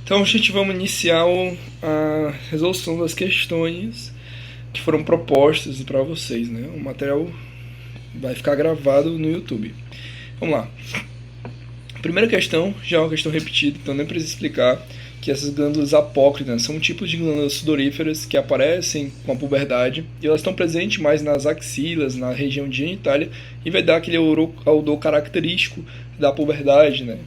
Então, gente, vamos iniciar a resolução das questões que foram propostas para vocês, né? O material vai ficar gravado no YouTube. Vamos lá. Primeira questão, já é uma questão repetida, então nem preciso explicar que essas glândulas apócrinas são tipos de glândulas sudoríferas que aparecem com a puberdade e elas estão presentes mais nas axilas, na região genitália, e vai dar aquele odor característico da puberdade, né?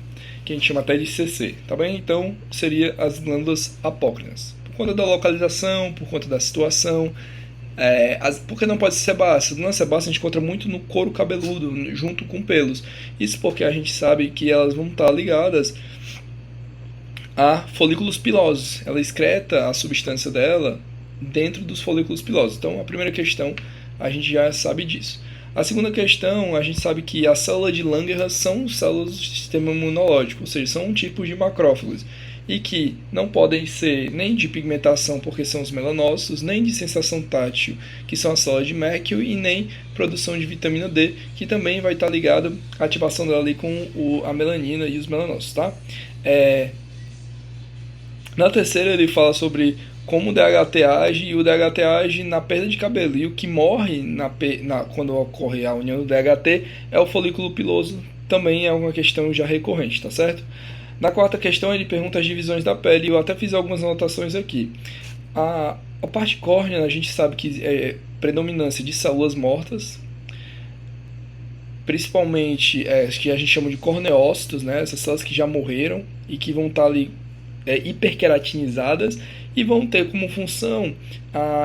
Que a gente chama até de CC, tá bem? Então, seria as glândulas apócrinas. Por conta da localização, por conta da situação, porque não pode ser sebácea? Na sebácea a gente encontra muito no couro cabeludo, junto com pelos. Isso porque a gente sabe que elas vão estar ligadas a folículos pilosos. Ela excreta a substância dela dentro dos folículos pilosos. Então, a primeira questão, a gente já sabe disso. A segunda questão, a gente sabe que as células de Langerhans são células do sistema imunológico, ou seja, são um tipo de macrófagos, e que não podem ser nem de pigmentação, porque são os melanócitos, nem de sensação tátil, que são as células de Meckel, e nem produção de vitamina D, que também vai estar ligado à ativação dela ali com a melanina e os melanócitos, tá? Na terceira ele fala sobre como o DHT age, e o DHT age na perda de cabelo, e o que morre quando ocorre a união do DHT é o folículo piloso, também é uma questão já recorrente, tá certo? Na quarta questão ele pergunta as divisões da pele, e eu até fiz algumas anotações aqui. A parte córnea, a gente sabe que é predominância de células mortas, principalmente que a gente chama de corneócitos, né? Essas células que já morreram e que vão estar ali hiperqueratinizadas e vão ter como função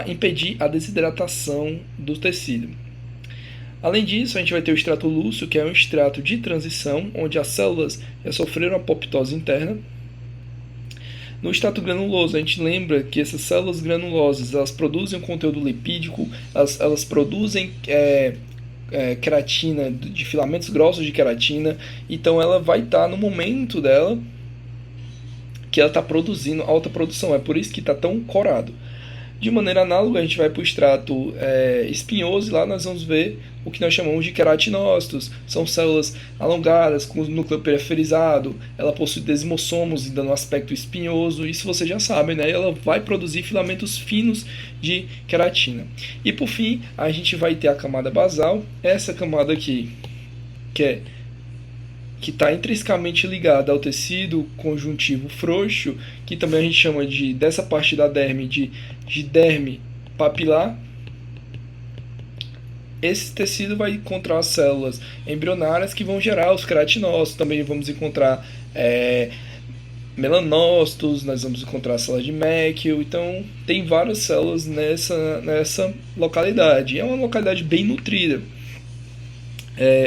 impedir a desidratação do tecido. Além disso, a gente vai ter o estrato lúcio, que é um estrato de transição, onde as células já sofreram apoptose interna. No estrato granuloso, a gente lembra que essas células granulosas elas produzem um conteúdo lipídico, elas produzem queratina, de filamentos grossos de queratina, então ela vai estar no momento dela que ela está produzindo alta produção, é por isso que está tão corado. De maneira análoga, a gente vai para o estrato espinhoso, e lá nós vamos ver o que nós chamamos de queratinócitos. São células alongadas, com o núcleo periferizado, ela possui desmossomos, dando um aspecto espinhoso, isso você já sabe, né? Ela vai produzir filamentos finos de queratina. E por fim, a gente vai ter a camada basal, essa camada aqui, que está intrinsecamente ligada ao tecido conjuntivo frouxo, que também a gente chama dessa parte da derme de derme papilar. Esse tecido vai encontrar as células embrionárias que vão gerar os queratinócitos. Também vamos encontrar melanócitos, nós vamos encontrar células de Meckel. Então tem várias células nessa localidade. É uma localidade bem nutrida.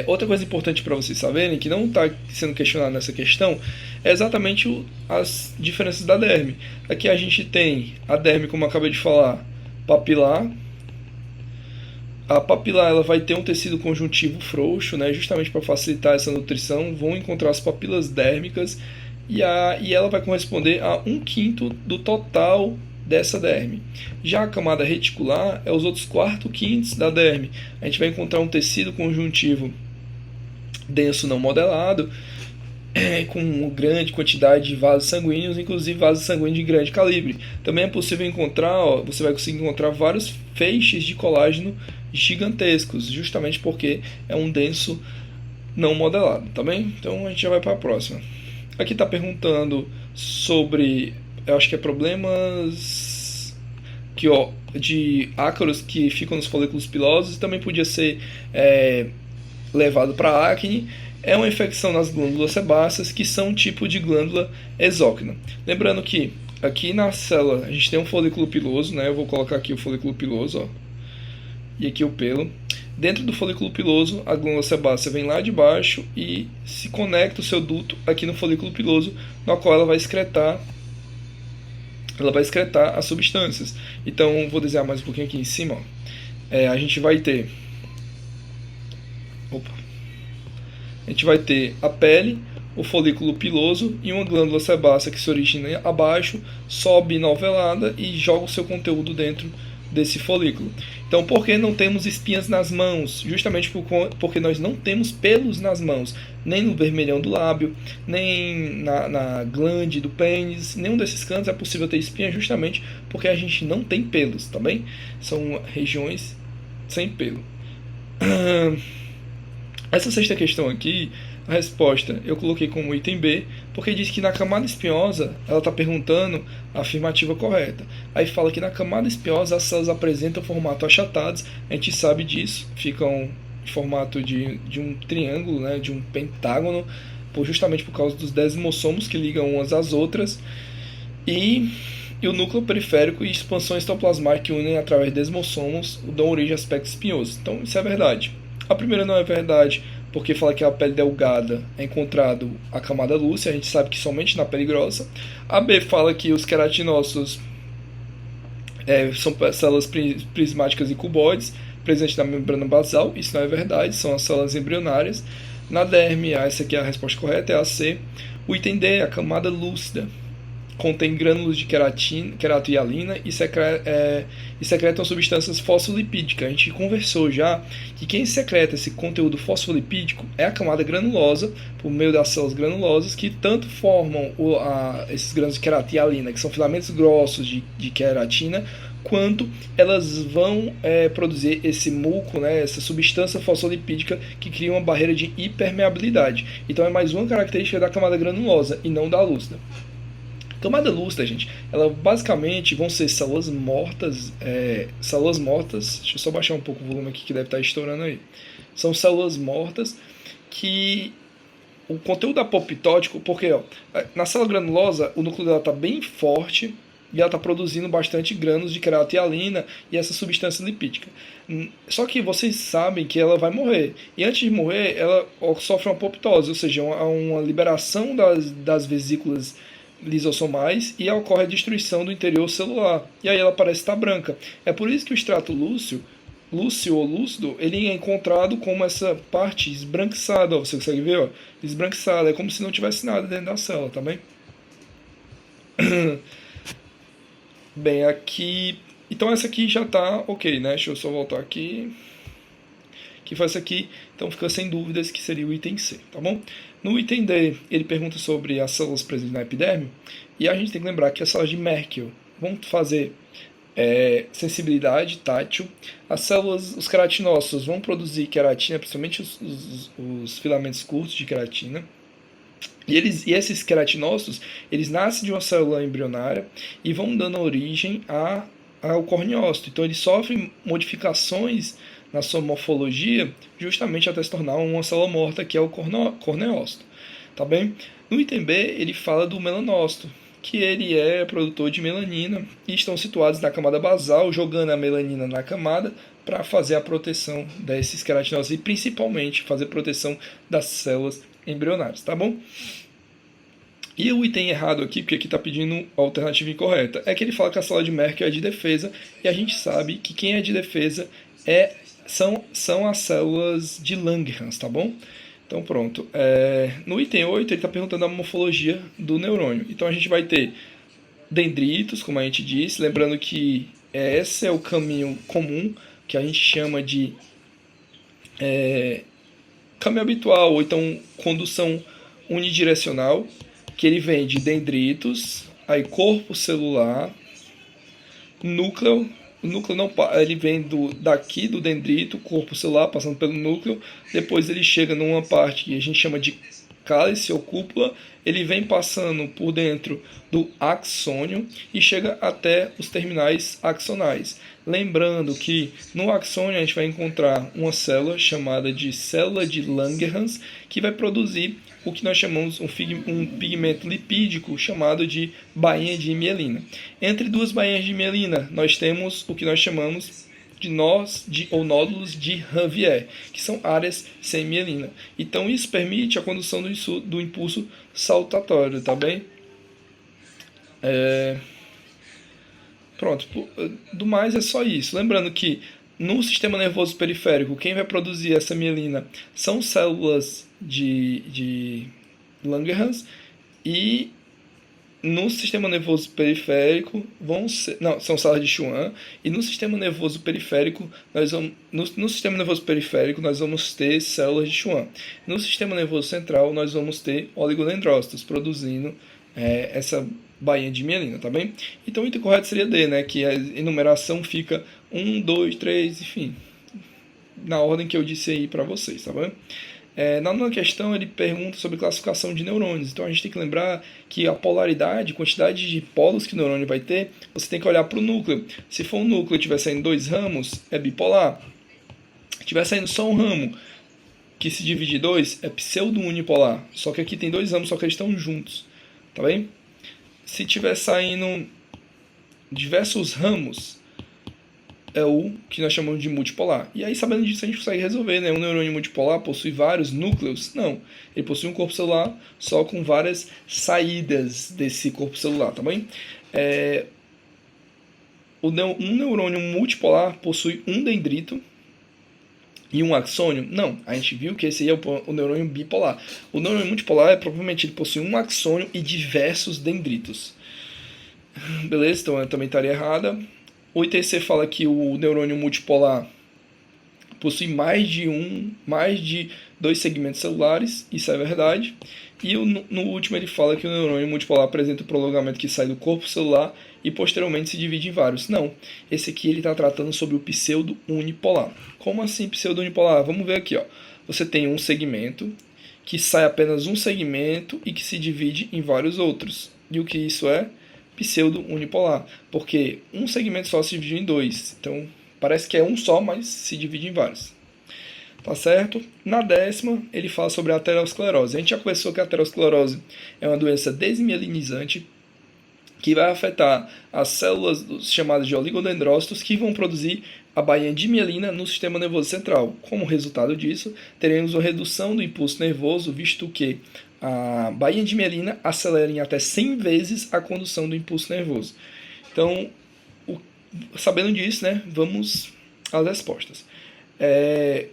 Outra coisa importante para vocês saberem, que não está sendo questionado nessa questão, é exatamente as diferenças da derme. Aqui a gente tem a derme, como eu acabei de falar, papilar. A papilar ela vai ter um tecido conjuntivo frouxo, né, justamente para facilitar essa nutrição. Vão encontrar as papilas dérmicas, e ela vai corresponder a 1/5 do total dessa derme. Já a camada reticular é os outros 4/5 da derme. A gente vai encontrar um tecido conjuntivo denso não modelado, com grande quantidade de vasos sanguíneos, inclusive vasos sanguíneos de grande calibre. Também é possível encontrar, você vai conseguir encontrar vários feixes de colágeno gigantescos, justamente porque é um denso não modelado, tá bem? Então a gente já vai para a próxima. Aqui está perguntando sobre, eu acho que é problemas de ácaros que ficam nos folículos pilosos, e também podia ser levado para acne. É uma infecção nas glândulas sebáceas, que são um tipo de glândula exócrina. Lembrando que aqui na célula a gente tem um folículo piloso, né? Eu vou colocar aqui o folículo piloso, ó, e aqui o pelo. Dentro do folículo piloso, a glândula sebácea vem lá de baixo e se conecta o seu duto aqui no folículo piloso, no qual ela vai excretar as substâncias. Então, vou desenhar mais um pouquinho aqui em cima. Ó. A gente vai ter a pele, o folículo piloso e uma glândula sebácea que se origina abaixo, sobe novelada e joga o seu conteúdo dentro desse folículo. Então, por que não temos espinhas nas mãos? Justamente porque nós não temos pelos nas mãos, nem no vermelhão do lábio, nem na glande do pênis, nenhum desses cantos é possível ter espinha, justamente porque a gente não tem pelos, tá bem? São regiões sem pelo. Essa sexta questão aqui, a resposta eu coloquei como item B, porque diz que na camada espinhosa, ela está perguntando a afirmativa correta. Aí fala que na camada espinhosa as células apresentam formato achatados, a gente sabe disso, ficam em formato de um triângulo, né, de um pentágono, justamente por causa dos desmossomos que ligam umas às outras, e o núcleo periférico e expansões citoplasmáticas que unem através de desmossomos dão origem a aspecto espinhoso. Então isso é verdade. A primeira não é verdade, porque fala que a pele delgada é encontrado a camada lúcea, a gente sabe que somente na pele grossa. A B fala que os queratinócitos são células prismáticas e cuboides, presentes na membrana basal, isso não é verdade, são as células embrionárias. Na derme, essa aqui é a resposta correta, é a C. O item D, a camada lúcida, contém grânulos de queratohialina e secretam substâncias fosfolipídicas. A gente conversou já que quem secreta esse conteúdo fosfolipídico é a camada granulosa, por meio das células granulosas, que tanto formam esses grânulos de queratohialina, que são filamentos grossos de queratina, quanto elas vão produzir esse muco, né, essa substância fosfolipídica que cria uma barreira de hipermeabilidade. Então é mais uma característica da camada granulosa e não da lúcida. Camada lúcida, gente, ela basicamente vão ser células mortas, deixa eu só baixar um pouco o volume aqui que deve estar estourando aí. São células mortas que o conteúdo apoptótico, porque na célula granulosa o núcleo dela está bem forte e ela está produzindo bastante grânulos de queratohialina e essa substância lipídica. Só que vocês sabem que ela vai morrer. E antes de morrer, ela sofre uma apoptose, ou seja, uma liberação das vesículas lisossomais e ocorre a destruição do interior celular. E aí ela parece estar branca. É por isso que o extrato lúcio ou lúcido, ele é encontrado como essa parte esbranquiçada. Ó, você consegue ver? Ó, esbranquiçada. É como se não tivesse nada dentro da célula, tá bem? Bem, aqui... Então essa aqui já está ok, né? Deixa eu só voltar aqui. Que foi essa aqui, então fica sem dúvidas que seria o item C, tá bom? No item D, ele pergunta sobre as células presentes na epiderme, e a gente tem que lembrar que as células de Merkel vão fazer sensibilidade tátil, as células, os queratinócitos vão produzir queratina, principalmente os filamentos curtos de queratina, e esses queratinócitos, eles nascem de uma célula embrionária e vão dando origem ao corneócito, então eles sofrem modificações na sua morfologia, justamente até se tornar uma célula morta, que é o corneócito. Tá bem? No item B, ele fala do melanócito, que ele é produtor de melanina e estão situados na camada basal, jogando a melanina na camada para fazer a proteção desses queratinócitos e principalmente fazer proteção das células embrionárias, tá bom? E o item errado aqui, porque aqui está pedindo a alternativa incorreta, é que ele fala que a célula de Merkel é de defesa, e a gente sabe que quem é de defesa são as células de Langerhans, tá bom? Então pronto. No item 8 ele está perguntando a morfologia do neurônio. Então a gente vai ter dendritos, como a gente disse, lembrando que esse é o caminho comum, que a gente chama de caminho habitual, ou então condução unidirecional, que ele vem de dendritos, aí corpo celular, núcleo. O núcleo não, ele vem daqui do dendrito, corpo celular, passando pelo núcleo, depois ele chega numa parte que a gente chama de cálice ou cúpula, ele vem passando por dentro do axônio e chega até os terminais axonais. Lembrando que no axônio a gente vai encontrar uma célula chamada de célula de Langerhans, que vai produzir o que nós chamamos um pigmento lipídico chamado de bainha de mielina. Entre duas bainhas de mielina, nós temos o que nós chamamos de nós ou nódulos de Ranvier, que são áreas sem mielina. Então isso permite a condução do impulso saltatório, tá bem? Pronto, do mais é só isso. Lembrando que no sistema nervoso periférico, quem vai produzir essa mielina são células de Langerhans e no sistema nervoso periférico vão ser, não, são células de Schwann, e no sistema nervoso periférico no sistema nervoso periférico nós vamos ter células de Schwann. No sistema nervoso central nós vamos ter oligodendrócitos produzindo essa bainha de mielina, tá bem? Então o item correto seria D, né, que a enumeração fica 1, 2, 3, enfim, na ordem que eu disse aí para vocês, tá bem? Na nona questão, ele pergunta sobre classificação de neurônios. Então, a gente tem que lembrar que a polaridade, quantidade de polos que o neurônio vai ter, você tem que olhar para o núcleo. Se for um núcleo e estiver saindo 2 ramos, é bipolar. Se estiver saindo só um ramo, que se divide em 2, é pseudo-unipolar. Só que aqui tem 2 ramos, só que eles estão juntos. Tá bem? Se estiver saindo diversos ramos, é o que nós chamamos de multipolar. E aí, sabendo disso, a gente consegue resolver, né? Um neurônio multipolar possui vários núcleos? Não. Ele possui um corpo celular só com várias saídas desse corpo celular, tá bem? Um neurônio multipolar possui um dendrito e um axônio? Não. A gente viu que esse aí é o neurônio bipolar. O neurônio multipolar, provavelmente, ele possui um axônio e diversos dendritos. Beleza? Então, eu também estaria errada. O ITC fala que o neurônio multipolar possui mais de 2 segmentos celulares, isso é verdade. E no último ele fala que o neurônio multipolar apresenta o prolongamento que sai do corpo celular e posteriormente se divide em vários. Não, esse aqui ele está tratando sobre o pseudo-unipolar. Como assim pseudo-unipolar? Vamos ver aqui, ó. Você tem um segmento que sai apenas um segmento e que se divide em vários outros. E o que isso é? Pseudo-unipolar, porque um segmento só se divide em 2. Então, parece que é um só, mas se divide em vários. Tá certo? Na 10ª, ele fala sobre a aterosclerose. A gente já conversou que a aterosclerose é uma doença desmielinizante que vai afetar as células chamadas de oligodendrócitos que vão produzir a bainha de mielina no sistema nervoso central. Como resultado disso, teremos uma redução do impulso nervoso, visto que a bainha de mielina acelera em até 100 vezes a condução do impulso nervoso. Então, sabendo disso, né, vamos às respostas.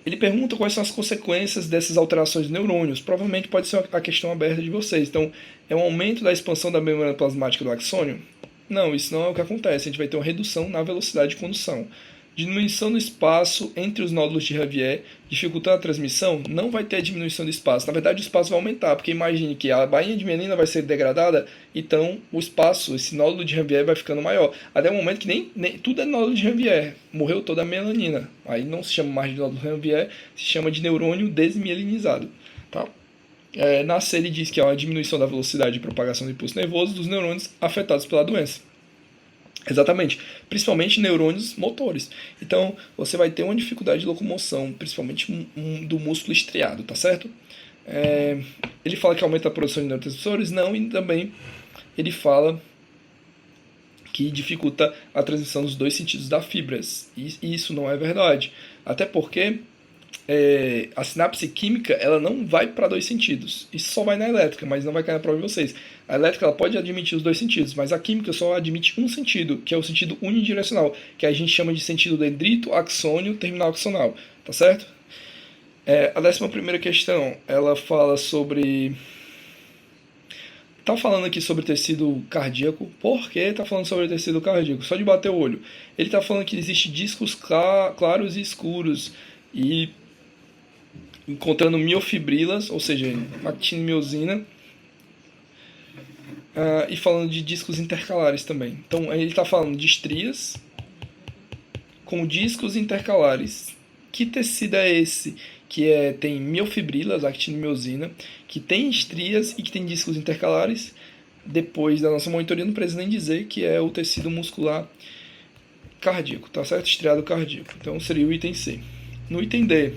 Ele pergunta quais são as consequências dessas alterações de neurônios. Provavelmente pode ser a questão aberta de vocês. Então, é um aumento da expansão da membrana plasmática do axônio? Não, isso não é o que acontece. A gente vai ter uma redução na velocidade de condução. Diminuição do espaço entre os nódulos de Ranvier, dificultando a transmissão? Não vai ter diminuição do espaço. Na verdade, o espaço vai aumentar, porque imagine que a bainha de mielina vai ser degradada, então o espaço, esse nódulo de Ranvier vai ficando maior. Até o momento que nem tudo é nódulo de Ranvier. Morreu toda a melanina. Aí não se chama mais de nódulo de Ranvier, se chama de neurônio desmielinizado. Tá? Na C ele diz que é uma diminuição da velocidade de propagação do impulso nervoso dos neurônios afetados pela doença. Exatamente, principalmente neurônios motores. Então, você vai ter uma dificuldade de locomoção, principalmente do músculo estriado, tá certo? Ele fala que aumenta a produção de neurotransmissores? Não, e também ele fala que dificulta a transmissão dos 2 sentidos das fibras. E isso não é verdade. Até porque a sinapse química ela não vai para 2 sentidos. Isso só vai na elétrica, mas não vai cair na prova de vocês. A elétrica ela pode admitir os 2 sentidos, mas a química só admite um sentido, que é o sentido unidirecional, que a gente chama de sentido dendrito, axônio, terminal axonal. Tá certo? A 11ª questão, ela fala sobre... Tá falando aqui sobre tecido cardíaco. Por que tá falando sobre tecido cardíaco? Só de bater o olho. Ele tá falando que existe discos claros e escuros e encontrando miofibrilas, ou seja, actina e miosina, e falando de discos intercalares também. Então ele está falando de estrias com discos intercalares. Que tecido é esse que tem miofibrilas, actina e miosina, que tem estrias e que tem discos intercalares? Depois da nossa monitoria não precisa nem dizer que é o tecido muscular cardíaco, tá certo? Estriado cardíaco. Então seria o item C. No item D,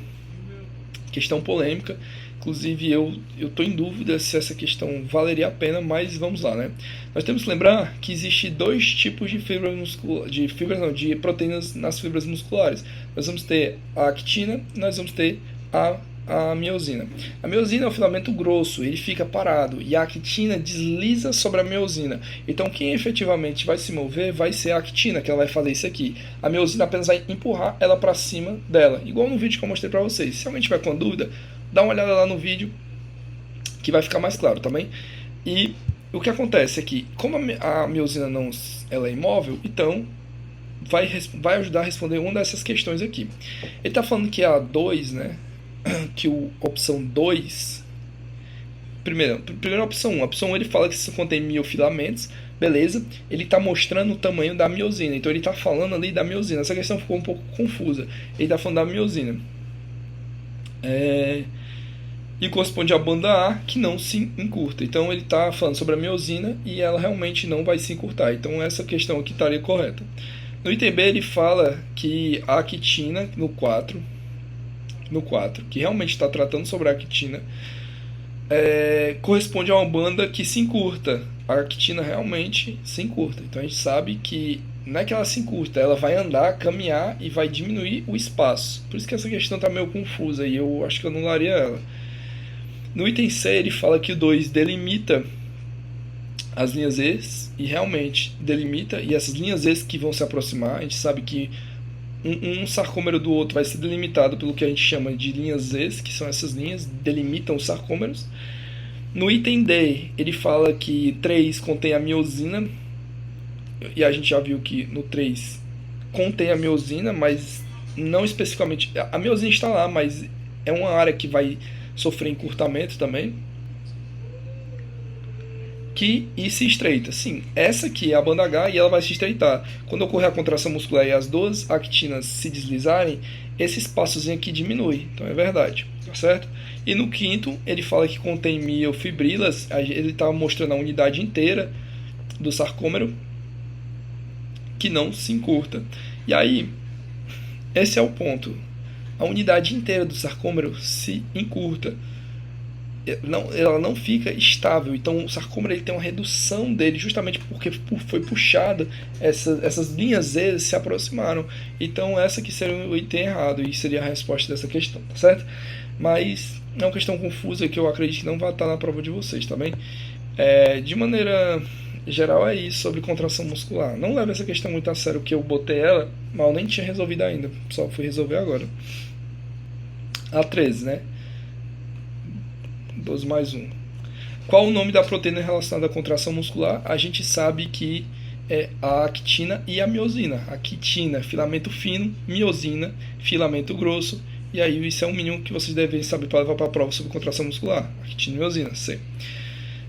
questão polêmica, inclusive eu estou em dúvida se essa questão valeria a pena, mas vamos lá, né? Nós temos que lembrar que existe 2 tipos de de proteínas nas fibras musculares. Nós vamos ter a actina, nós vamos ter a miosina. A miosina é o filamento grosso, ele fica parado, e a actina desliza sobre a miosina. Então quem efetivamente vai se mover vai ser a actina, que ela vai fazer isso aqui. A miosina apenas vai empurrar ela para cima dela, igual no vídeo que eu mostrei para vocês. Se alguém tiver com dúvida, dá uma olhada lá no vídeo, que vai ficar mais claro também. E o que acontece é que, como a miosina não, ela é imóvel, então vai ajudar a responder uma dessas questões aqui. Ele está falando que a 2, né, que a opção 2, primeira opção 1. A opção 1 ele fala que isso contém miofilamentos, beleza. Ele está mostrando o tamanho da miosina, então ele está falando ali da miosina. Essa questão ficou um pouco confusa. Ele está falando da miosina. E corresponde à banda A, que não se encurta. Então ele está falando sobre a miosina e ela realmente não vai se encurtar. Então essa questão aqui estaria correta. No item B ele fala que a actina no 4, que realmente está tratando sobre a actina, corresponde a uma banda que se encurta. A actina realmente se encurta. Então a gente sabe que não é que ela se encurta, ela vai andar, caminhar e vai diminuir o espaço. Por isso que essa questão está meio confusa e eu acho que eu anularia ela. No item C ele fala que o 2 delimita as linhas E e realmente delimita, e essas linhas E que vão se aproximar, a gente sabe que um sarcômero do outro vai ser delimitado pelo que a gente chama de linhas E, que são essas linhas, delimitam os sarcômeros. No item D, ele fala que 3 contém a miosina, e a gente já viu que no 3 contém a miosina, mas não especificamente. A miosina está lá, mas é uma área que vai sofrer encurtamento também. E se estreita. Sim, essa aqui é a banda H e ela vai se estreitar. Quando ocorrer a contração muscular e as duas actinas se deslizarem, esse espaçozinho aqui diminui. Então é verdade, tá certo? E no quinto, ele fala que contém miofibrilas, ele está mostrando a unidade inteira do sarcômero que não se encurta. E aí, esse é o ponto. A unidade inteira do sarcômero se encurta. Ela não fica estável. Então o sarcômero ele tem uma redução dele justamente porque foi puxada, essas linhas Z se aproximaram. Então essa que seria o item errado e seria a resposta dessa questão, tá certo? Mas é uma questão confusa que eu acredito que não vai estar na prova de vocês, tá bem? De maneira geral é isso sobre contração muscular. Não leve essa questão muito a sério, que eu botei ela, mas eu nem tinha resolvido ainda, só fui resolver agora. A 13, né? 12 mais 1. Qual o nome da proteína relacionada à contração muscular? A gente sabe que é a actina e a miosina. Actina, filamento fino, miosina, filamento grosso. E aí isso é um mínimo que vocês devem saber para levar para a prova sobre contração muscular. Actina e miosina, C.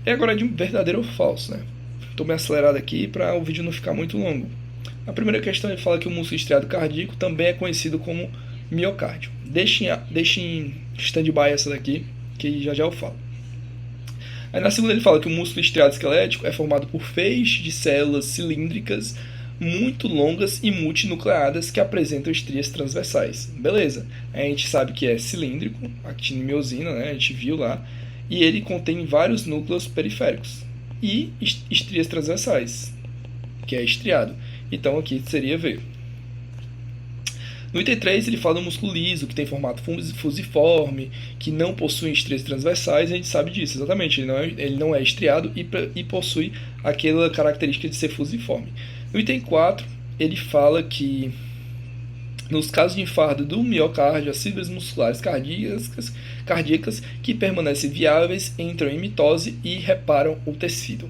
E agora é de um verdadeiro ou falso, né? Estou meio acelerado aqui para o vídeo não ficar muito longo. A primeira questão ele fala que o músculo estriado cardíaco também é conhecido como miocárdio. Deixe em stand-by essa daqui, que já eu falo. Aí na segunda ele fala que o músculo estriado esquelético é formado por feixes de células cilíndricas muito longas e multinucleadas que apresentam estrias transversais. Beleza, a gente sabe que é cilíndrico, actina e miosina, né? A gente viu lá, e ele contém vários núcleos periféricos e estrias transversais, que é estriado. Então aqui seria V. No item 3 ele fala do músculo liso, que tem formato fusiforme, que não possui estrias transversais, e a gente sabe disso, exatamente, ele não é estriado e possui aquela característica de ser fusiforme. No item 4 ele fala que nos casos de infarto do miocárdio, as fibras musculares cardíacas que permanecem viáveis entram em mitose e reparam o tecido.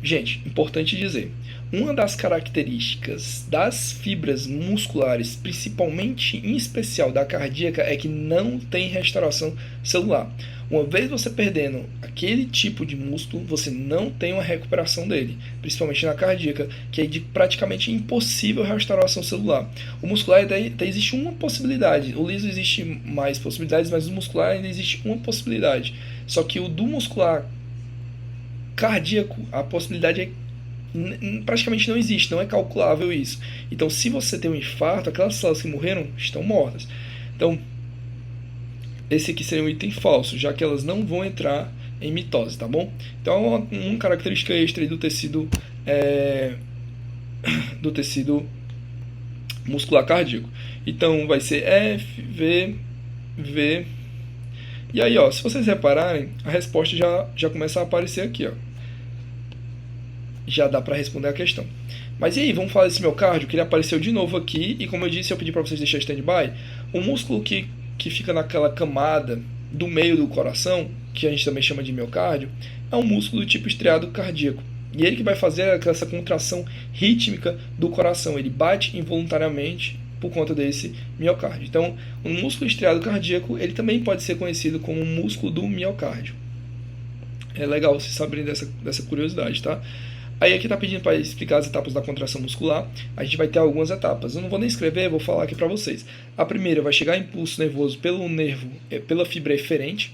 Gente, importante dizer, uma das características das fibras musculares, principalmente em especial da cardíaca, é que não tem restauração celular. Uma vez você perdendo aquele tipo de músculo, você não tem uma recuperação dele, principalmente na cardíaca, que é de praticamente impossível restauração celular. O muscular até existe uma possibilidade, o liso existe mais possibilidades, mas o muscular ainda existe uma possibilidade. Só que o do muscular cardíaco, a possibilidade praticamente não existe, não é calculável isso. Então, se você tem um infarto, aquelas células que morreram estão mortas. Então, esse aqui seria um item falso, já que elas não vão entrar em mitose, tá bom? Então, uma característica extra do tecido muscular cardíaco. Então, vai ser F, V, V. E aí, ó, se vocês repararem, a resposta já começa a aparecer aqui, ó. Já dá para responder a questão. Mas e aí, vamos falar desse miocárdio, que ele apareceu de novo aqui, e como eu disse, eu pedi para vocês deixarem stand-by. O músculo que fica naquela camada do meio do coração, que a gente também chama de miocárdio, é um músculo do tipo estriado cardíaco. E ele que vai fazer essa contração rítmica do coração. Ele bate involuntariamente por conta desse miocárdio. Então, o músculo estriado cardíaco, ele também pode ser conhecido como o músculo do miocárdio. É legal vocês saberem dessa curiosidade, tá? Aí aqui está pedindo para explicar as etapas da contração muscular. A gente vai ter algumas etapas. Eu não vou nem escrever, vou falar aqui para vocês. A primeira vai chegar impulso nervoso pelo nervo, pela fibra eferente.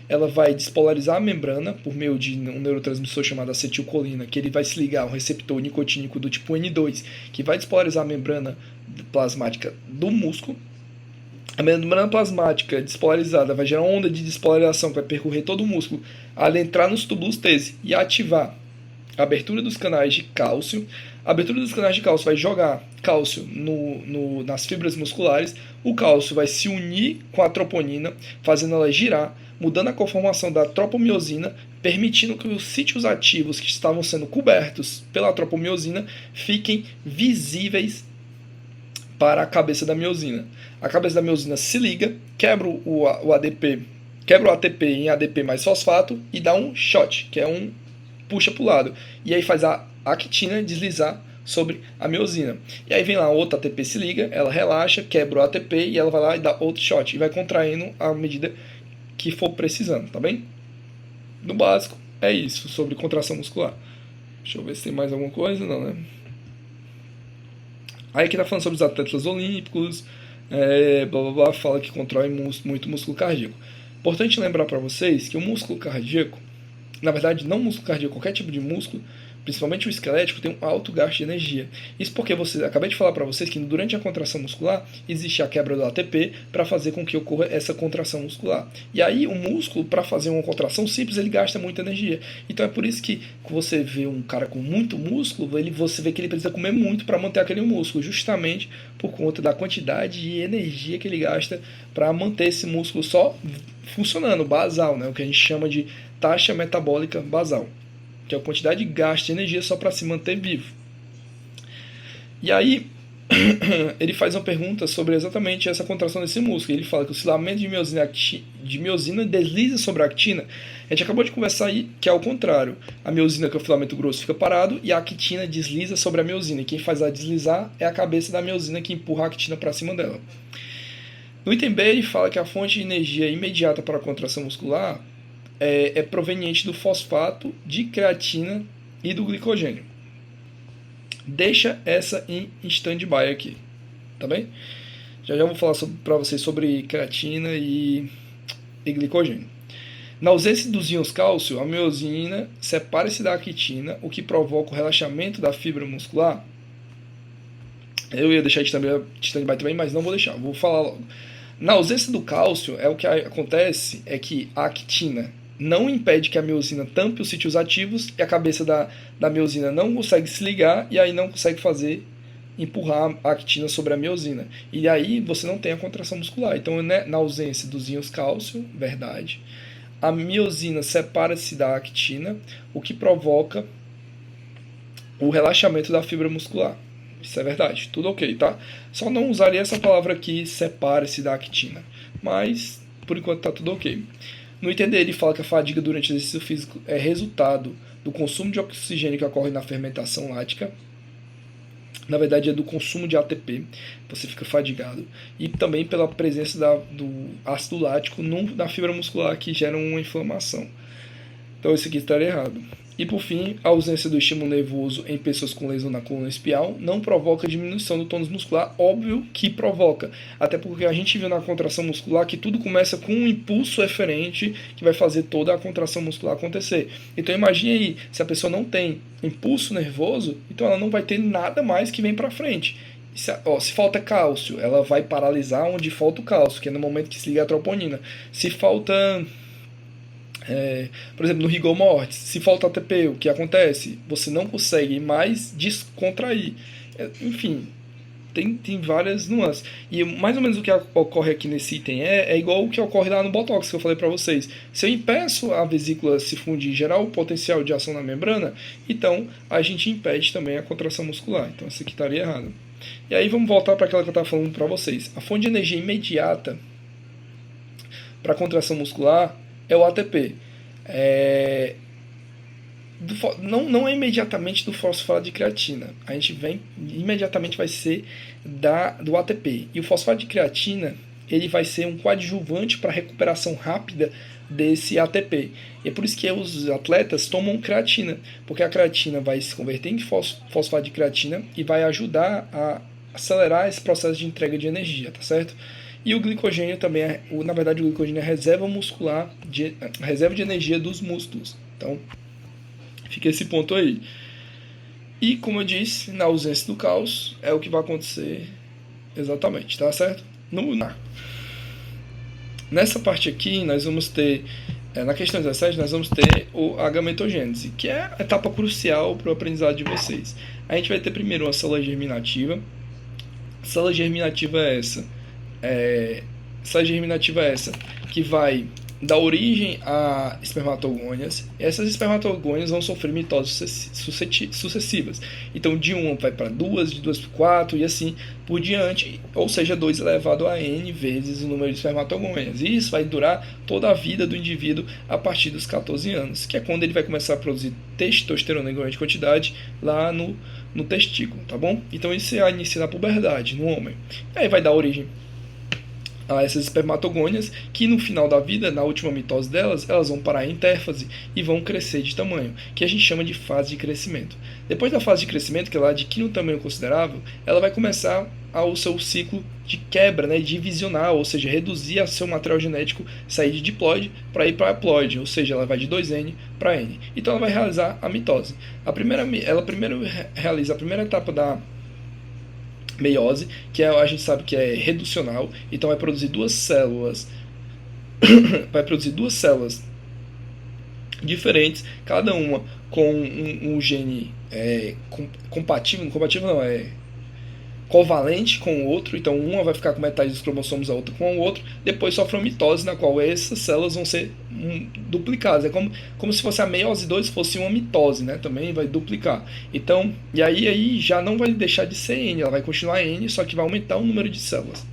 Ela vai despolarizar a membrana por meio de um neurotransmissor chamado acetilcolina, que ele vai se ligar ao receptor nicotínico do tipo N2, que vai despolarizar a membrana plasmática do músculo. A membrana plasmática despolarizada vai gerar uma onda de despolarização que vai percorrer todo o músculo, adentrar nos túbulos T e ativar a abertura dos canais de cálcio. A abertura dos canais de cálcio vai jogar cálcio nas fibras musculares. O cálcio vai se unir com a troponina, fazendo ela girar, mudando a conformação da tropomiosina, permitindo que os sítios ativos que estavam sendo cobertos pela tropomiosina fiquem visíveis para a cabeça da miosina. A cabeça da miosina se liga, quebra o ADP, quebra o ATP em ADP mais fosfato e dá um shot, que é um puxa para o lado. E aí faz a actina deslizar sobre a miosina. E aí vem lá, outra ATP se liga, ela relaxa, quebra o ATP e ela vai lá e dá outro shot. E vai contraindo à medida que for precisando, tá bem? No básico, é isso sobre contração muscular. Deixa eu ver se tem mais alguma coisa. Não, né? Aí aqui tá falando sobre os atletas olímpicos, blá blá blá, fala que controla muito músculo cardíaco. Importante lembrar para vocês que o músculo cardíaco, na verdade, não músculo cardíaco, qualquer tipo de músculo, principalmente o esquelético, tem um alto gasto de energia. Isso porque acabei de falar para vocês que durante a contração muscular existe a quebra do ATP para fazer com que ocorra essa contração muscular. E aí o músculo, para fazer uma contração simples, ele gasta muita energia. Então é por isso que você vê um cara com muito músculo, você vê que ele precisa comer muito para manter aquele músculo, justamente por conta da quantidade de energia que ele gasta para manter esse músculo só funcionando, basal, né? O que a gente chama de taxa metabólica basal, que é a quantidade de gasto de energia só para se manter vivo. E aí, ele faz uma pergunta sobre exatamente essa contração desse músculo. Ele fala que o filamento de miosina desliza sobre a actina. A gente acabou de conversar aí que é o contrário. A miosina, que é o filamento grosso, fica parado e a actina desliza sobre a miosina. E quem faz ela deslizar é a cabeça da miosina que empurra a actina para cima dela. No item B, ele fala que a fonte de energia imediata para a contração muscular é proveniente do fosfato de creatina e do glicogênio. Deixa essa em stand-by aqui, tá bem? Já vou falar para vocês sobre creatina e glicogênio. Na ausência dos íons cálcio, a miosina separa-se da actina, o que provoca o relaxamento da fibra muscular. Eu ia deixar de stand-by também, mas não vou deixar, vou falar logo. Na ausência do cálcio, o que acontece é que a actina não impede que a miosina tampe os sítios ativos e a cabeça da miosina não consegue se ligar e aí não consegue empurrar a actina sobre a miosina. E aí você não tem a contração muscular. Então, né, na ausência dos íons cálcio, verdade, a miosina separa-se da actina, o que provoca o relaxamento da fibra muscular. Isso é verdade, tudo ok, tá? Só não usaria essa palavra aqui, separe-se da actina. Mas, por enquanto, tá tudo ok. No item D, ele fala que a fadiga durante o exercício físico é resultado do consumo de oxigênio que ocorre na fermentação lática. Na verdade, é do consumo de ATP, você fica fadigado. E também pela presença do ácido lático na fibra muscular, que gera uma inflamação. Então, isso aqui estaria errado. E por fim, a ausência do estímulo nervoso em pessoas com lesão na coluna espial não provoca diminuição do tônus muscular, óbvio que provoca. Até porque a gente viu na contração muscular que tudo começa com um impulso eferente que vai fazer toda a contração muscular acontecer. Então imagine aí, se a pessoa não tem impulso nervoso, então ela não vai ter nada mais que vem para frente. Se falta cálcio, ela vai paralisar onde falta o cálcio, que é no momento que se liga a troponina. Se falta... por exemplo, no rigor mortis, se falta ATP, o que acontece? Você não consegue mais descontrair. Enfim, tem várias nuances. E mais ou menos o que ocorre aqui nesse item é igual o que ocorre lá no Botox, que eu falei para vocês. Se eu impeço a vesícula se fundir e gerar o potencial de ação na membrana, então a gente impede também a contração muscular. Então isso aqui estaria errado. E aí vamos voltar para aquela que eu estava falando para vocês. A fonte de energia imediata para a contração muscular é o ATP. É, não é imediatamente do fosfato de creatina. A gente vem, imediatamente vai ser do ATP. E o fosfato de creatina, ele vai ser um coadjuvante para a recuperação rápida desse ATP. E é por isso que os atletas tomam creatina, porque a creatina vai se converter em fosfato de creatina e vai ajudar a acelerar esse processo de entrega de energia, tá certo? E o glicogênio também na verdade, o glicogênio é a reserva muscular, reserva de energia dos músculos. Então, fica esse ponto aí. E, como eu disse, na ausência do caos, é o que vai acontecer exatamente, tá certo? Nessa parte aqui, nós vamos ter, na questão 17, nós vamos ter a gametogênese, que é a etapa crucial para o aprendizado de vocês. A gente vai ter primeiro uma célula germinativa. Célula germinativa é essa. Célula germinativa é essa, que vai dar origem a espermatogônias. Essas espermatogônias vão sofrer mitoses sucessivas. Então, de 1 vai para 2, de 2 para 4 e assim por diante, ou seja, 2 elevado a n vezes o número de espermatogônias. E isso vai durar toda a vida do indivíduo a partir dos 14 anos, que é quando ele vai começar a produzir testosterona em grande quantidade lá no testículo, tá bom? Então, isso inicia na puberdade, no homem. E aí vai dar origem a essas espermatogônias, que no final da vida, na última mitose delas, elas vão parar em intérfase e vão crescer de tamanho, que a gente chama de fase de crescimento. Depois da fase de crescimento, que ela adquire um tamanho considerável, ela vai começar o seu ciclo de quebra, né, divisional, ou seja, reduzir o seu material genético, sair de diploide para ir para haploide, ou seja, ela vai de 2N para N. Então ela vai realizar a mitose. Ela primeiro realiza a primeira etapa da meiose, que a gente sabe que é reducional, então vai produzir duas células diferentes, cada uma com um gene compatível não, covalente com o outro, então uma vai ficar com metade dos cromossomos, a outra com o outro, depois sofre uma mitose na qual essas células vão ser duplicadas, é como se fosse a meiose 2 fosse uma mitose, né? Também vai duplicar, então, e aí já não vai deixar de ser N, ela vai continuar N, só que vai aumentar o número de células.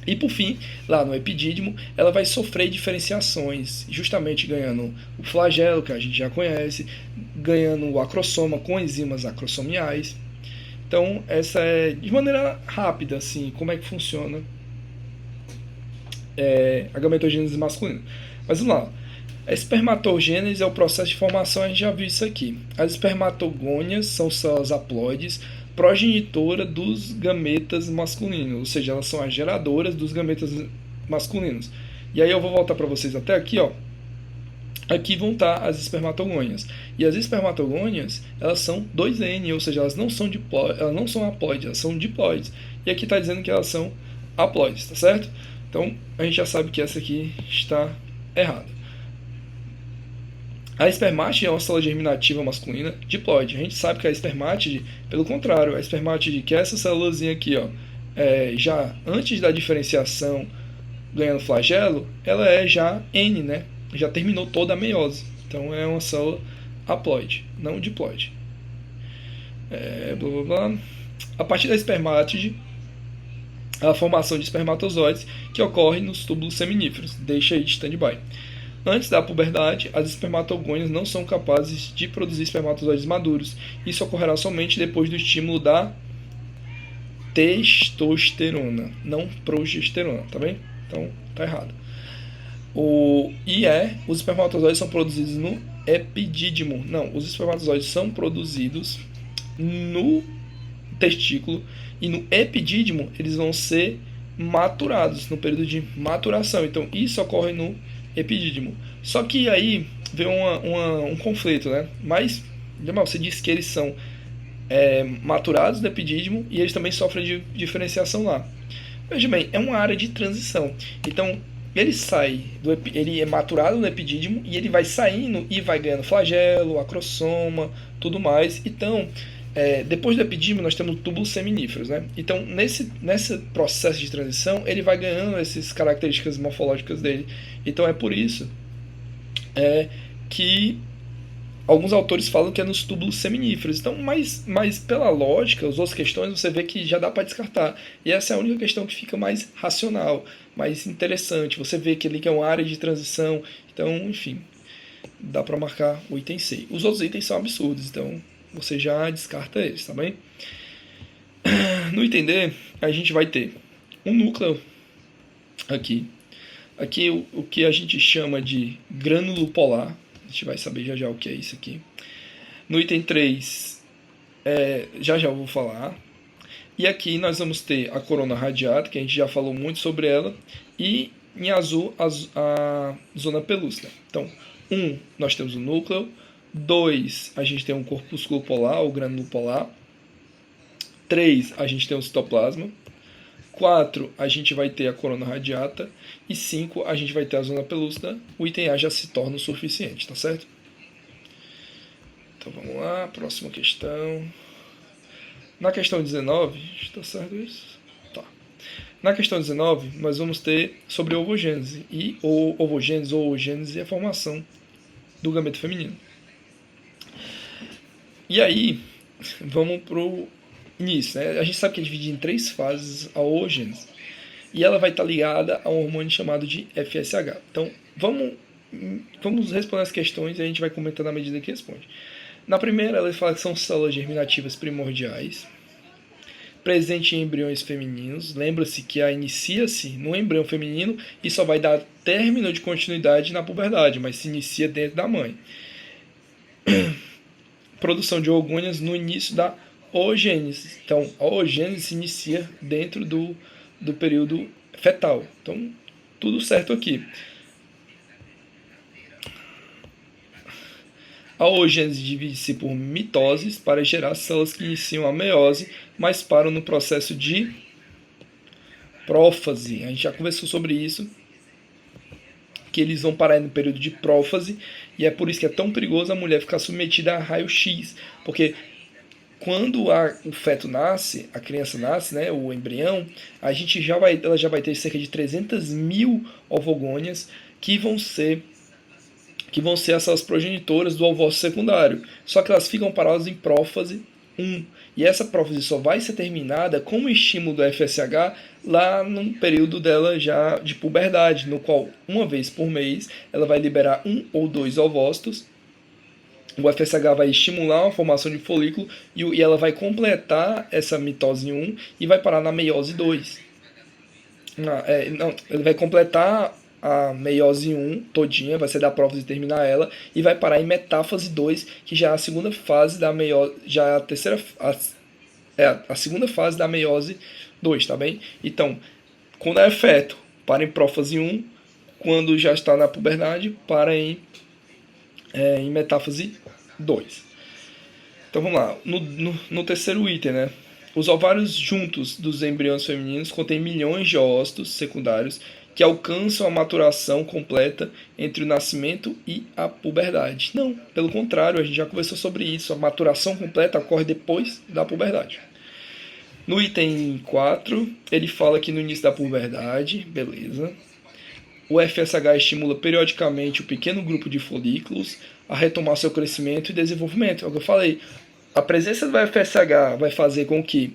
E por fim, lá no epidídimo, ela vai sofrer diferenciações, justamente ganhando o flagelo, que a gente já conhece, ganhando o acrossoma com enzimas acrossomiais. Então, essa é, de maneira rápida, assim, como é que funciona a gametogênese masculina. Mas vamos lá. A espermatogênese é o processo de formação, a gente já viu isso aqui. As espermatogônias são células haploides, progenitora dos gametas masculinos, ou seja, elas são as geradoras dos gametas masculinos. E aí eu vou voltar para vocês até aqui, ó. Aqui vão estar as espermatogônias. E as espermatogônias, elas são 2N, ou seja, elas não são haploides, elas são diploides. E aqui está dizendo que elas são haploides, tá certo? Então, a gente já sabe que essa aqui está errada. A espermátide é uma célula germinativa masculina diploide. A gente sabe que a espermátide, pelo contrário, a espermátide, que é essa célulazinha aqui, ó, já antes da diferenciação ganhando flagelo, ela é já N, né? Já terminou toda a meiose. Então é uma célula haploide, não diploide. Blá, blá, blá. A partir da espermátide, a formação de espermatozoides que ocorre nos túbulos seminíferos. Deixa aí de stand-by. Antes da puberdade, as espermatogônias não são capazes de produzir espermatozoides maduros. Isso ocorrerá somente depois do estímulo da testosterona, não progesterona, tá bem? Então, tá errado. Os espermatozoides são produzidos no epidídimo. Não, os espermatozoides são produzidos no testículo e no epidídimo eles vão ser maturados no período de maturação. Então, isso ocorre no epidídimo. Só que aí vem um conflito, né? Mas, você diz que eles são maturados no epidídimo e eles também sofrem de diferenciação lá. Veja bem, é uma área de transição. Então, ele é maturado no epidídimo e ele vai saindo e vai ganhando flagelo, acrossoma, tudo mais. Então, depois do epidídimo nós temos túbulos seminíferos, né? Então, nesse processo de transição, ele vai ganhando essas características morfológicas dele. Então, é por isso que alguns autores falam que é nos túbulos seminíferos. Então, mas pela lógica, as outras questões, você vê que já dá para descartar. E essa é a única questão que fica mais racional, mais interessante. Você vê que ali que é uma área de transição. Então, enfim. dá para marcar o item C. Os outros itens são absurdos, então você já descarta eles, tá bem? No item D, a gente vai ter um núcleo aqui. Aqui o que a gente chama de grânulo polar. A gente vai saber já já o que é isso aqui. No item 3, já já eu vou falar. E aqui nós vamos ter a corona radiata, que a gente já falou muito sobre ela. E em azul, a zona pelúcida. Então, 1, nós temos o núcleo. 2, a gente tem um corpúsculo polar, o grânulo polar. 3, a gente tem o citoplasma. 4, a gente vai ter a corona radiata. E 5, a gente vai ter a zona pelúcida. O item A já se torna o suficiente, tá certo? Então vamos lá, próxima questão. Na questão 19, está certo isso? Tá. Na questão 19, nós vamos ter sobre ovogênese. E ovogênese é a formação do gameto feminino. E aí, vamos pro início, né? A gente sabe que é dividido em 3 fases a ovogênese. E ela vai estar ligada a um hormônio chamado de FSH. Então, vamos responder as questões e a gente vai comentando à medida que responde. Na primeira, ela fala que são células germinativas primordiais, presente em embriões femininos. Lembra-se que inicia-se no embrião feminino e só vai dar término de continuidade na puberdade, mas se inicia dentro da mãe. Produção de orgônias no início da oogênese. Então, a oogênese se inicia dentro do período fetal. Então, tudo certo aqui. A oogênese divide-se por mitoses para gerar células que iniciam a meiose, mas param no processo de prófase. A gente já conversou sobre isso, que eles vão parar no período de prófase, e é por isso que é tão perigoso a mulher ficar submetida a raio-x, porque quando o feto nasce, a criança nasce, né, o embrião, ela já vai ter cerca de 300 mil ovogônias que vão ser essas progenitoras do ovócito secundário. Só que elas ficam paradas em prófase 1. E essa prófase só vai ser terminada com o estímulo do FSH lá no período dela já de puberdade, no qual, uma vez por mês, ela vai liberar 1 ou 2 ovócitos. O FSH vai estimular a formação de folículo e ela vai completar essa mitose 1 e vai parar na meiose 2. Ele vai completar a meiose 1 todinha, vai ser da prófase terminar ela, e vai parar em metáfase 2, que já é a segunda fase da meiose, já é a terceira, a segunda fase da meiose 2, tá bem? Então, quando é feto, para em prófase 1, quando já está na puberdade, para em metáfase 2. Então vamos lá, no terceiro item, né? Os ovários juntos dos embriões femininos contêm milhões de ócitos secundários que alcançam a maturação completa entre o nascimento e a puberdade. Não, pelo contrário, a gente já conversou sobre isso. A maturação completa ocorre depois da puberdade. No item 4, ele fala que no início da puberdade, beleza, o FSH estimula periodicamente o pequeno grupo de folículos a retomar seu crescimento e desenvolvimento. É o que eu falei. A presença do FSH vai fazer com que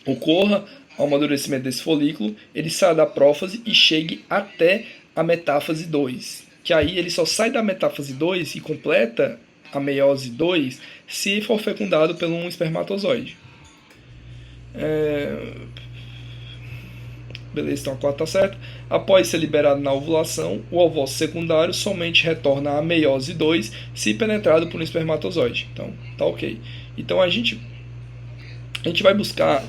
ocorra ao amadurecimento desse folículo, ele sai da prófase e chegue até a metáfase 2. Que aí ele só sai da metáfase 2 e completa a meiose 2 se for fecundado por um espermatozoide. Beleza, então a 4 está certo. Após ser liberado na ovulação, o ovócito secundário somente retorna à meiose 2 se penetrado por um espermatozoide. Então, tá ok. Então a gente vai buscar...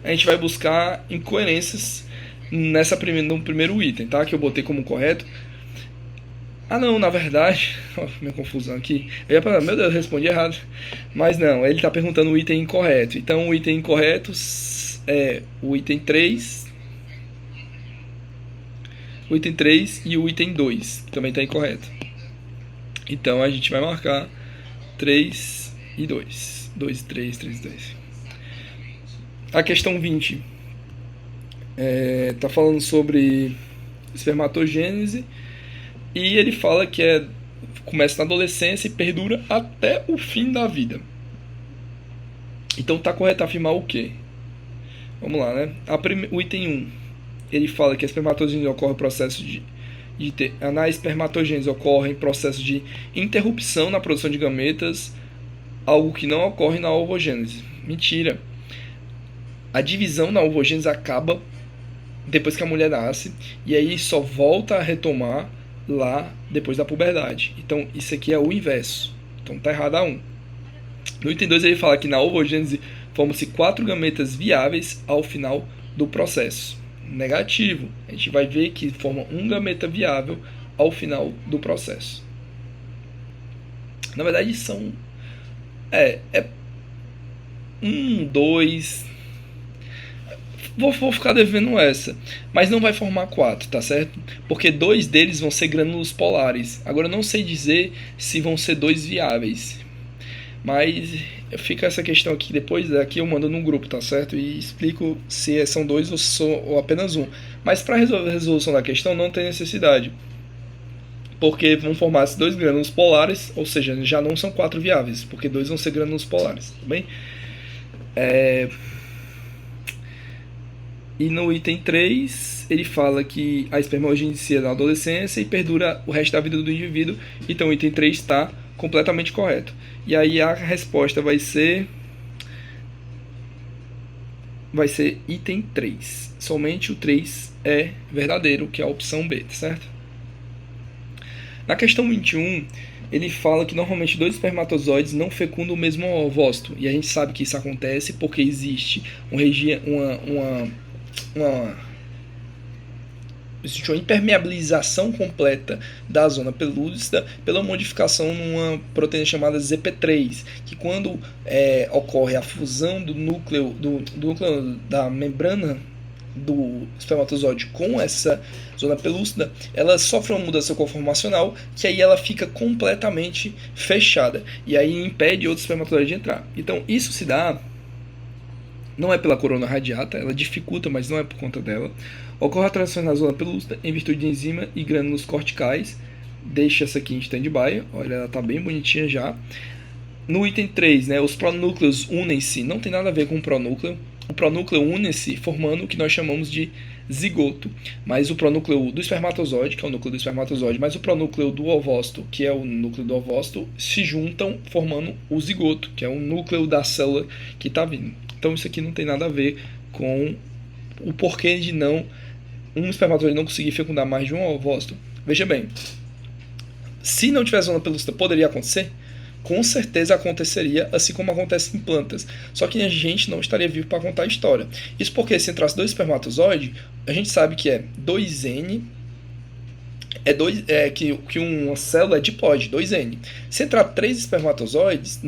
A gente vai buscar incoerências no primeiro item, tá? Que eu botei como correto. Não, na verdade... minha confusão aqui. Eu ia falar, meu Deus, eu respondi errado. Mas não, ele está perguntando o item incorreto. Então o item incorreto é o item 3. O item 3 e o item 2, que também está incorreto. Então a gente vai marcar 3 e 2. 2 e 3, 3 e 2. A questão 20 está falando sobre espermatogênese e ele fala que começa na adolescência e perdura até o fim da vida. Então está correto afirmar o quê? Vamos lá, né? O item 1, ele fala que a espermatogênese ocorre o processo na espermatogênese ocorrem processos de interrupção na produção de gametas, algo que não ocorre na ovogênese. Mentira. A divisão na ovogênese acaba depois que a mulher nasce, e aí só volta a retomar lá depois da puberdade. Então isso aqui é o inverso. Então tá errado a 1. No item 2 ele fala que na ovogênese formam-se 4 gametas viáveis ao final do processo. Negativo. A gente vai ver que forma um gameta viável ao final do processo. Na verdade são... É 1, 2... Vou ficar devendo essa. Mas não vai formar 4, tá certo? Porque 2 deles vão ser grânulos polares. Agora eu não sei dizer se vão ser 2 viáveis. Mas fica essa questão aqui. Depois daqui eu mando no grupo, tá certo? E explico se são 2 ou apenas 1. Mas para resolver a resolução da questão não tem necessidade. Porque vão formar-se 2 grânulos polares. Ou seja, já não são 4 viáveis. Porque 2 vão ser grânulos polares. Tá bem? E no item 3, ele fala que a espermogênese inicia na adolescência e perdura o resto da vida do indivíduo. Então o item 3 está completamente correto. E aí a resposta vai ser item 3. Somente o 3 é verdadeiro, que é a opção B, certo? Na questão 21, ele fala que normalmente 2 espermatozoides não fecundam o mesmo ovócito. E a gente sabe que isso acontece porque existe existe uma impermeabilização completa da zona pelúcida pela modificação numa proteína chamada ZP3, que quando ocorre a fusão do núcleo da membrana do espermatozoide com essa zona pelúcida, ela sofre uma mudança conformacional, que aí ela fica completamente fechada, e aí impede outro espermatozoide de entrar. Então isso se dá, não é pela corona radiata, ela dificulta, mas não é por conta dela. Ocorre a transição na zona pelúcida em virtude de enzima e grânulos corticais. Deixa essa aqui em stand-by, olha, ela está bem bonitinha já. No item 3, os pronúcleos unem-se, não tem nada a ver com o pronúcleo. O pronúcleo une-se formando o que nós chamamos de zigoto, mas o pronúcleo do espermatozoide, que é o núcleo do espermatozoide, mas o pronúcleo do ovócito, que é o núcleo do ovócito, se juntam formando o zigoto, que é o núcleo da célula que está vindo. Então isso aqui não tem nada a ver com o porquê de um espermatozoide não conseguir fecundar mais de um ovócito. Veja bem, se não tivesse zona pelúcida, poderia acontecer? Com certeza aconteceria, assim como acontece em plantas. Só que a gente não estaria vivo para contar a história. Isso porque se entrasse 2 espermatozoides, a gente sabe que é 2N, que uma célula é diploide, 2N. Se entrar 2 espermatozoides,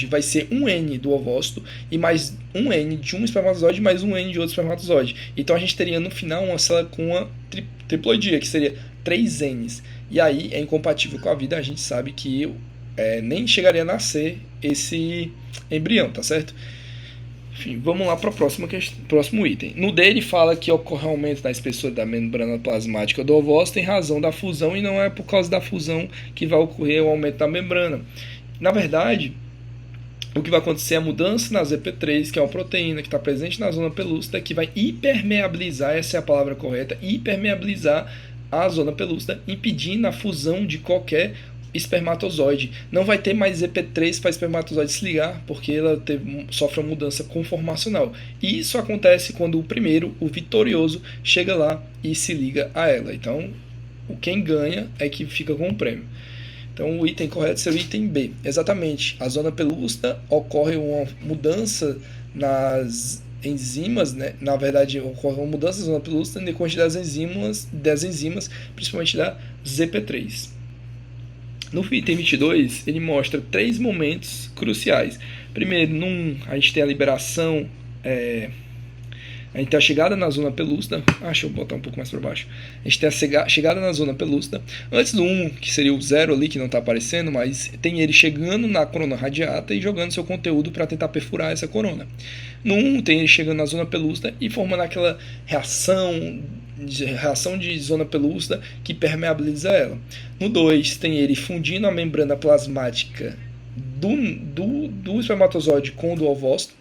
vai ser 1N do ovócito e mais 1N de um espermatozoide mais 1N de outro espermatozoide. Então a gente teria no final uma célula com uma triploidia, que seria 3Ns. E aí é incompatível com a vida, a gente sabe que nem chegaria a nascer esse embrião, tá certo? Enfim, vamos lá para o próximo item. No D ele fala que ocorre aumento da espessura da membrana plasmática do ovócito em razão da fusão, e não é por causa da fusão que vai ocorrer o aumento da membrana. Na verdade, o que vai acontecer é a mudança na ZP3, que é uma proteína que está presente na zona pelúcida, que vai hipermeabilizar, essa é a palavra correta, hipermeabilizar a zona pelúcida, impedindo a fusão de qualquer espermatozoide. Não vai ter mais ZP3 para espermatozoide se ligar, porque ela sofre uma mudança conformacional. E isso acontece quando o primeiro, o vitorioso, chega lá e se liga a ela. Então, quem ganha é que fica com o prêmio. Então, o item correto seria o item B. Exatamente. A zona pelúcida ocorre uma mudança nas enzimas, na verdade ocorre uma mudança na zona pelúcida decorrente das enzimas, principalmente da ZP3. No item 22, ele mostra 3 momentos cruciais. Primeiro, a gente tem a liberação, a gente tem a chegada na zona pelúcida. Deixa eu botar um pouco mais para baixo. A gente tem a chegada na zona pelúcida. Antes do 1, que seria o 0 ali, que não está aparecendo, mas tem ele chegando na corona radiata e jogando seu conteúdo para tentar perfurar essa corona. No 1, tem ele chegando na zona pelúcida e formando aquela reação de zona pelúcida que permeabiliza ela. No 2, tem ele fundindo a membrana plasmática do espermatozoide com o do ovócito.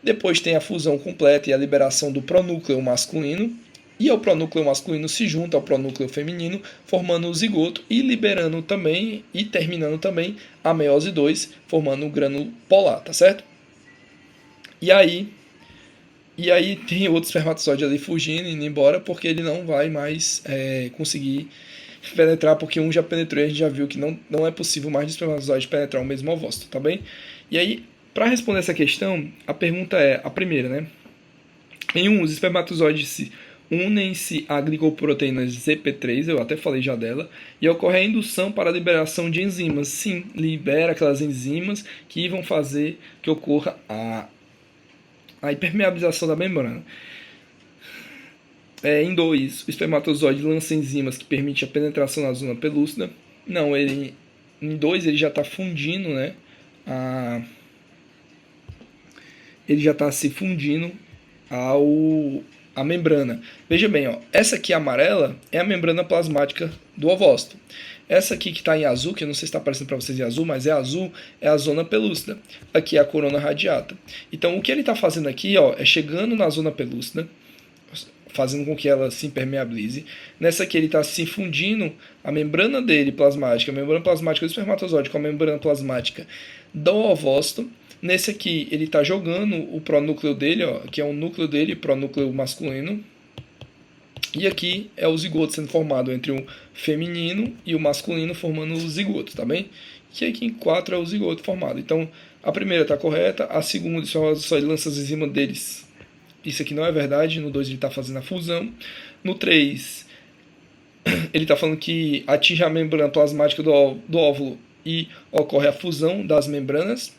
Depois tem a fusão completa e a liberação do pronúcleo masculino. e o pronúcleo masculino se junta ao pronúcleo feminino, formando o zigoto e liberando também e terminando também a meiose 2, formando o grânulo polar, tá certo? E aí tem outro espermatozoide ali fugindo, indo embora, porque ele não vai mais conseguir penetrar, porque um já penetrou e a gente já viu que não é possível mais de espermatozoide penetrar o mesmo ovócito, tá bem? E aí, para responder essa questão, a pergunta é, a primeira, né? Em os espermatozoides unem-se a glicoproteína ZP3, eu até falei já dela, e ocorre a indução para a liberação de enzimas. Sim, libera aquelas enzimas que vão fazer que ocorra a hipermeabilização da membrana. Em 2, o espermatozoide lança enzimas que permitem a penetração na zona pelúcida. Não, em 2 ele já está fundindo, né? Ele já está se fundindo a membrana. Veja bem, ó, essa aqui amarela é a membrana plasmática do ovócito. Essa aqui que está em azul, que eu não sei se está aparecendo para vocês em azul, mas é azul, é a zona pelúcida. Aqui é a corona radiata. Então, o que ele está fazendo aqui, ó, é chegando na zona pelúcida, fazendo com que ela se impermeabilize. Nessa aqui ele está se fundindo a membrana dele plasmática, a membrana plasmática do espermatozoide com a membrana plasmática do ovócito. Nesse aqui ele está jogando o pronúcleo dele, ó, que é o núcleo dele, pronúcleo masculino. E aqui é o zigoto sendo formado entre o feminino e o masculino, formando o zigoto, tá bem? E aqui em 4 é o zigoto formado. Então, a primeira está correta, a segunda só ele lança as enzimas deles. Isso aqui não é verdade, no 2 ele está fazendo a fusão. No 3, ele está falando que atinge a membrana plasmática do óvulo e ocorre a fusão das membranas.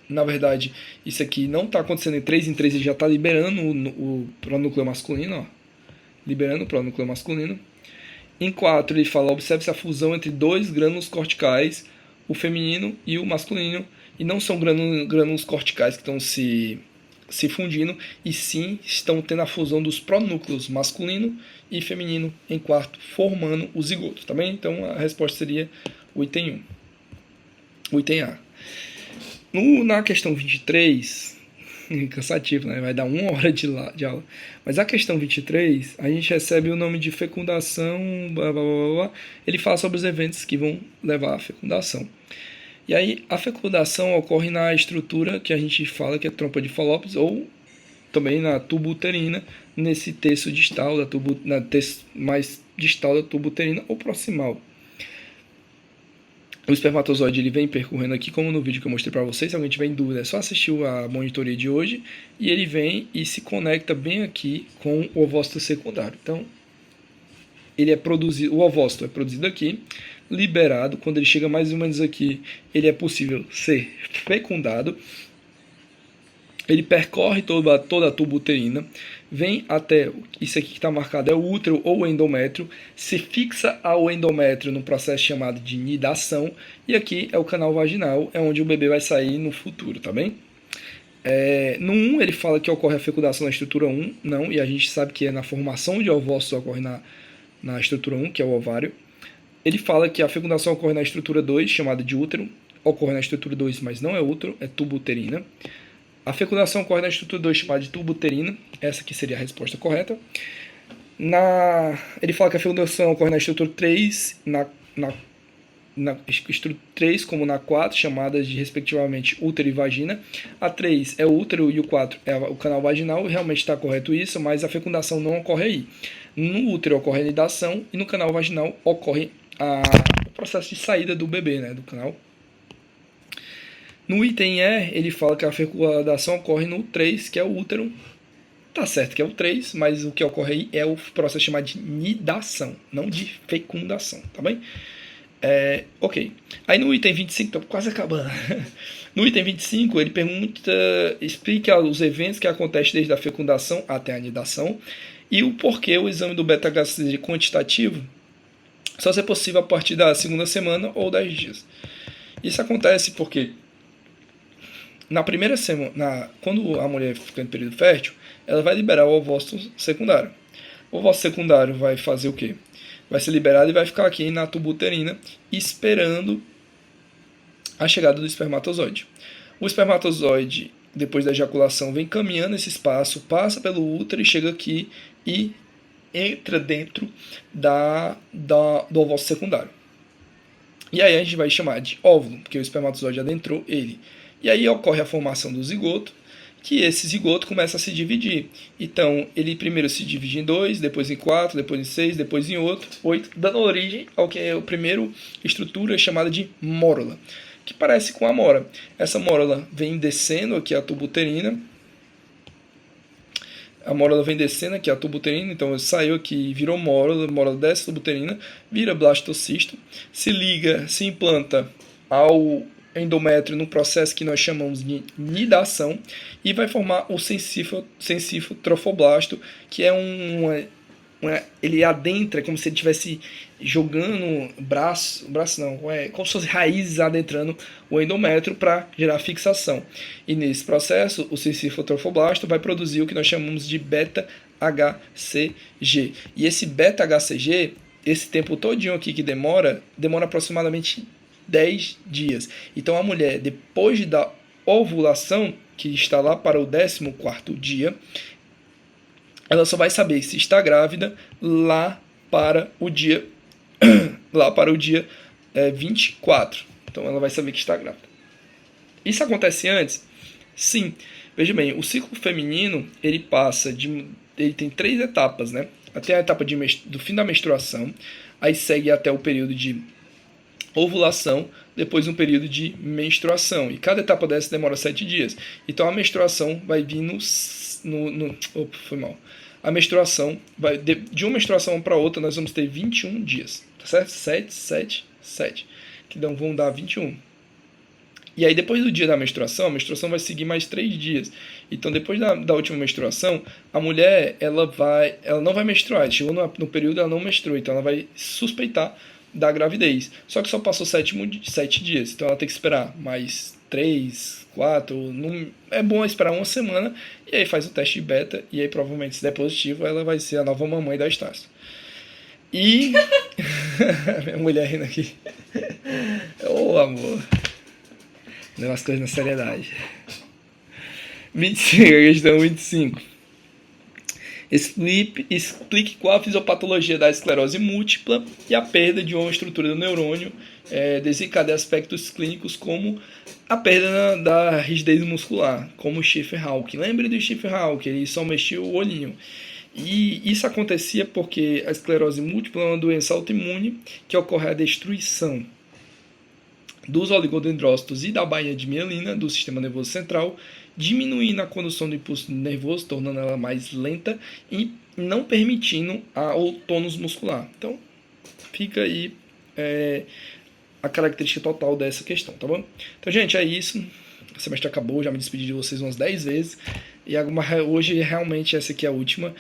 Na verdade, isso aqui não está acontecendo em 3 ele já está liberando o pronúcleo masculino, ó. Liberando o pronúcleo masculino. Em 4 ele fala, observe-se a fusão entre dois grânulos corticais, o feminino e o masculino, e não são grânulos corticais que estão se fundindo, e sim estão tendo a fusão dos pronúcleos masculino e feminino em quarto, formando o zigoto, tá bem? Então a resposta seria o item 1. O item A. Na questão 23, cansativo, né? Vai dar 1 hora de aula. Mas a questão 23, a gente recebe o nome de fecundação, blá, blá, blá, blá. Ele fala sobre os eventos que vão levar à fecundação. E aí, a fecundação ocorre na estrutura que a gente fala que é trompa de Fallopius, ou também na tuba uterina, nesse terço distal, na terço mais distal da tuba uterina ou proximal. O espermatozoide ele vem percorrendo aqui, como no vídeo que eu mostrei para vocês. Se alguém tiver em dúvida, é só assistir a monitoria de hoje. E ele vem e se conecta bem aqui com o ovócito secundário. Então, ele é produzido, o ovócito é produzido aqui, liberado. Quando ele chega mais ou menos aqui, ele é possível ser fecundado. Ele percorre toda a tuba uterina, vem até, isso aqui que está marcado é o útero ou o endométrio, se fixa ao endométrio no processo chamado de nidação, e aqui é o canal vaginal, é onde o bebê vai sair no futuro, tá bem? No 1 ele fala que ocorre a fecundação na estrutura 1, não, e a gente sabe que é na formação de ovócitos ocorre na estrutura 1, que é o ovário. Ele fala que a fecundação ocorre na estrutura 2, chamada de útero, ocorre na estrutura 2, mas não é útero, é tuba uterina. A fecundação ocorre na estrutura 2, chamada de tuba uterina. Essa aqui seria a resposta correta. Ele fala que a fecundação ocorre na estrutura 3, na estrutura 3 como na 4, chamadas de respectivamente útero e vagina. A 3 é o útero e o 4 é o canal vaginal. Realmente está correto isso, mas a fecundação não ocorre aí. No útero ocorre a nidação e no canal vaginal ocorre o processo de saída do bebê, né, do canal. No item E, ele fala que a fecundação ocorre no 3, que é o útero. Tá certo que é o 3, mas o que ocorre aí é o processo chamado de nidação, não de fecundação, tá bem? Ok. Aí no item 25, tô quase acabando. No item 25, ele explica os eventos que acontecem desde a fecundação até a nidação e o porquê o exame do beta-HCG quantitativo só ser possível a partir da segunda semana ou 10 dias. Isso acontece porque na primeira semana, quando a mulher fica em período fértil, ela vai liberar o ovócito secundário. O ovócito secundário vai fazer o quê? Vai ser liberado e vai ficar aqui na tuba uterina esperando a chegada do espermatozoide. O espermatozoide depois da ejaculação, vem caminhando esse espaço, passa pelo útero e chega aqui e entra dentro do ovócito secundário. E aí a gente vai chamar de óvulo, porque o espermatozoide adentrou ele. E aí ocorre a formação do zigoto, que esse zigoto começa a se dividir. Então, ele primeiro se divide em 2, depois em 4, depois em 6, depois em 8, dando origem ao que é a primeira estrutura chamada de mórula, que parece com a mora. Essa mórula vem descendo aqui a tuba uterina. A mórula vem descendo aqui a tuba uterina, então saiu aqui, virou mórula, mórula desce a tuba uterina, vira blastocisto, se liga, se implanta ao endométrio num processo que nós chamamos de nidação e vai formar o sensífilo trofoblasto, que é ele adentra como se ele estivesse jogando como se fosse raízes adentrando o endométrio para gerar fixação. E nesse processo, o sensífilo trofoblasto vai produzir o que nós chamamos de beta-HCG. E esse beta-HCG, esse tempo todinho aqui que demora aproximadamente 10 dias. Então a mulher, depois da ovulação, que está lá para o 14º dia, ela só vai saber se está grávida lá para o dia 24. Então ela vai saber que está grávida. Isso acontece antes? Sim. Veja bem, o ciclo feminino, ele tem 3 etapas, né? Até a etapa do fim da menstruação, aí segue até o período de ovulação, depois um período de menstruação. E cada etapa dessa demora 7 dias. Então a menstruação vai vir foi mal. A menstruação vai de uma menstruação para outra, nós vamos ter 21 dias, tá certo? 7, que vão dar 21. E aí depois do dia da menstruação, a menstruação vai seguir mais 3 dias. Então depois da última menstruação, a mulher ela não vai menstruar. Chegou no período, ela não menstrua, então ela vai suspeitar da gravidez. Só que só passou 7 dias, então ela tem que esperar mais 3, 4. É bom esperar uma semana e aí faz o teste de beta. E aí provavelmente, se der positivo, ela vai ser a nova mamãe da Estácio. E minha mulher rindo aqui. Ô amor, leva as coisas na seriedade. 25, questão 25. Explique qual a fisiopatologia da esclerose múltipla e a perda de uma estrutura do neurônio desencadeia aspectos clínicos como a perda da rigidez muscular, como o Schiffer-Hawking. Lembre do Schiffer-Hawking, ele só mexia o olhinho. E isso acontecia porque a esclerose múltipla é uma doença autoimune que ocorre a destruição dos oligodendrócitos e da bainha de mielina do sistema nervoso central, diminuindo a condução do impulso nervoso, tornando ela mais lenta e não permitindo o tônus muscular. Então, fica aí a característica total dessa questão, tá bom? Então, gente, é isso. O semestre acabou, já me despedi de vocês umas 10 vezes. E hoje, realmente, essa aqui é a última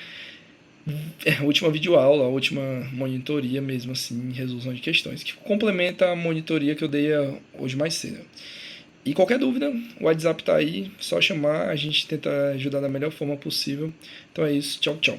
videoaula, a última monitoria mesmo, assim, resolução de questões, que complementa a monitoria que eu dei hoje mais cedo. E qualquer dúvida, o WhatsApp tá aí, só chamar, a gente tenta ajudar da melhor forma possível. Então é isso, tchau, tchau.